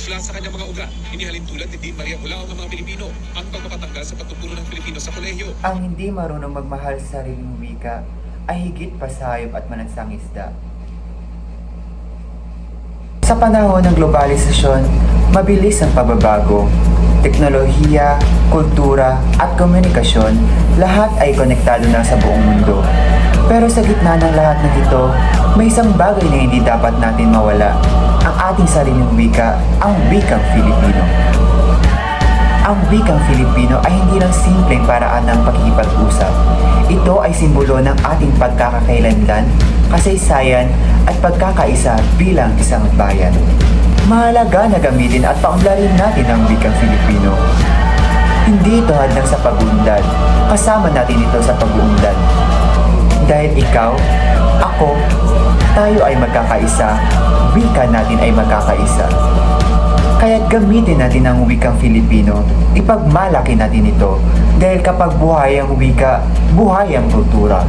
Husla sa kanyang mga ugat. Inihalin tulad ni Dean Maria Bulao ng mga Pilipino ang pagpapatanggal sa pagtuturo ng Pilipino sa kolehiyo. Ang hindi marunong magmahal sa sariling wika ay higit pa sa hayop at manansang isda. Sa panahon ng globalisasyon, mabilis ang pagbabago. Teknolohiya, kultura at komunikasyon, lahat ay konektado na sa buong mundo. Pero sa gitna ng lahat ng ito, may isang bagay na hindi dapat natin mawala. Ang ating sariling wika, ang wikang Filipino. Ang wikang Filipino ay hindi lang simpleng paraan ng pakikipag-usap. Ito ay simbolo ng ating pagkakakailanlan, kasaysayan at pagkakaisa bilang isang bayan. Mahalaga na gamitin at paunlarin natin ang wikang Filipino. Hindi ito hadlang sa pag-unlad, kasama natin ito sa pag-uunlad. Dahil ikaw, ako, tayo ay magkakaisa, wika natin ay magkakaisa. Kaya't gamitin natin ang wikang Filipino, ipagmalaki natin ito, dahil kapag buhay ang wika, buhay ang kultura.